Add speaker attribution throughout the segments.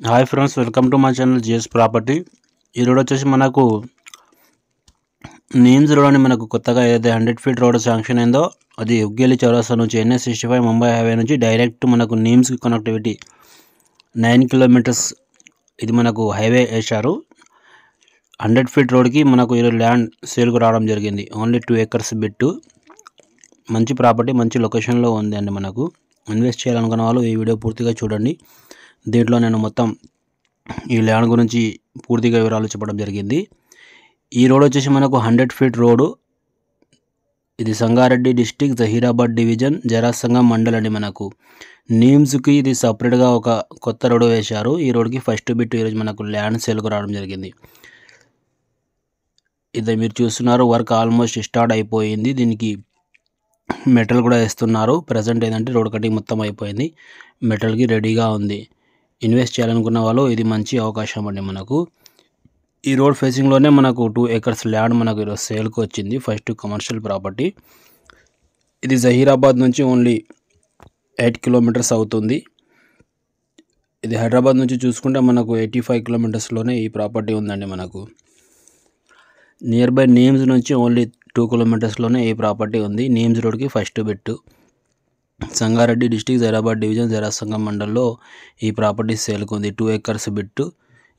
Speaker 1: Hi friends, welcome to my channel GS property. ఈ road వచ్చేసి మనకు నీమ్స్ రోడ్ అని మనకు కొత్తగా ఏదైతే 100 ఫీట్ రోడ్ శాంక్షన్ అయిందో అది ఉగ్గేలి చౌరస్తా నుంచి NH65 ముంబై హైవే నుంచి డైరెక్ట్ మనకు నీమ్స్కి కనెక్టివిటీ 9 కిలోమీటర్స్ ఇది మనకు హైవే వేశారు. 100 ఫీట్ రోడ్కి మనకు ఈరోజు ల్యాండ్ సేల్కు రావడం జరిగింది. Only 2 acres bit. మంచి ప్రాపర్టీ, మంచి లొకేషన్లో ఉంది అండి. మనకు ఇన్వెస్ట్ చేయాలనుకున్న వాళ్ళు ఈ వీడియో పూర్తిగా చూడండి. దీంట్లో నేను మొత్తం ఈ ల్యాండ్ గురించి పూర్తిగా వివరాలు చెప్పడం జరిగింది. ఈ రోడ్ వచ్చేసి మనకు 100 ఫీట్ రోడ్డు. ఇది సంగారెడ్డి డిస్టిక్, జహీరాబాద్ డివిజన్, జరాసంగం మండల్ అండి. మనకు నీమ్స్కి ఇది సపరేట్గా ఒక కొత్త రోడ్డు వేశారు. ఈ రోడ్కి ఫస్ట్ బిట్ ఈరోజు మనకు ల్యాండ్ సేల్కు రావడం జరిగింది. ఇది మీరు చూస్తున్నారు, వర్క్ ఆల్మోస్ట్ స్టార్ట్ అయిపోయింది. దీనికి మెటల్ కూడా వేస్తున్నారు. ప్రజెంట్ ఏంటంటే రోడ్ కటింగ్ మొత్తం అయిపోయింది, మెటల్కి రెడీగా ఉంది. ఇన్వెస్ట్ చేయాలనుకున్న వాళ్ళు ఇది మంచి అవకాశం అండి. మనకు ఈ రోడ్ ఫేసింగ్లోనే మనకు 2 acres ల్యాండ్ మనకు ఈరోజు సేల్కి వచ్చింది. First commercial property. ఇది జహీరాబాద్ నుంచి ఓన్లీ 8 కిలోమీటర్స్ అవుతుంది. ఇది హైదరాబాద్ నుంచి చూసుకుంటే మనకు 85 కిలోమీటర్స్లోనే ఈ ప్రాపర్టీ ఉందండి. మనకు నియర్ బై నీమ్స్ నుంచి ఓన్లీ 2 కిలోమీటర్స్లోనే ఈ ప్రాపర్టీ ఉంది. నీమ్స్ రోడ్కి first bit. Sangareddy district, Zaheerabad division, Jharasangam మండల్లో ఈ ప్రాపర్టీ సేల్కు ఉంది. 2 acres బిట్టు.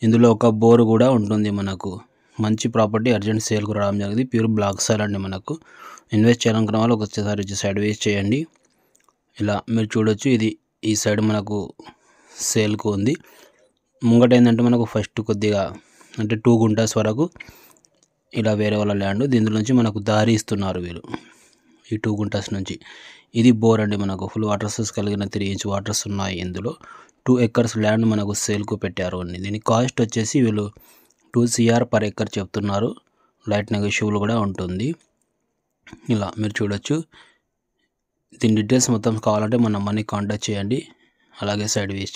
Speaker 1: ఇందులో ఒక బోర్ కూడా ఉంటుంది. మనకు మంచి ప్రాపర్టీ అర్జెంట్ సేల్కు రావడం జరిగింది. ప్యూర్ బ్లాక్ సైల్ అండి. మనకు ఇన్వెస్ట్ చేయాలనుకున్న వాళ్ళు ఒకసారి సైడ్ వేస్ చేయండి. ఇలా మీరు చూడొచ్చు, ఇది ఈ సైడ్ మనకు సేల్కు ఉంది. ముంగట ఏంటంటే మనకు ఫస్ట్ కొద్దిగా అంటే 2 గుంటాస్ వరకు ఇలా వేరే వాళ్ళ ల్యాండ్. దీని నుంచి మనకు దారి ఇస్తున్నారు వీళ్ళు ఈ 2 గుంటాస్ నుంచి. ఇది బోర్ అండి. మనకు ఫుల్ వాటర్ సోర్స్ కలిగిన 3 inch వాటర్స్ ఉన్నాయి. ఇందులో 2 acres ల్యాండ్ మనకు సేల్కు పెట్టారు అండి. దీని కాస్ట్ వచ్చేసి వీళ్ళు 2 CR per acre చెప్తున్నారు. లైట్ నెగోషియబుల్ కూడా ఉంటుంది. ఇలా మీరు చూడొచ్చు. దీని డీటెయిల్స్ మొత్తం కావాలంటే మన నెంబర్ని కాంటాక్ట్ చేయండి. అలాగే సైడ్ వేస్ట్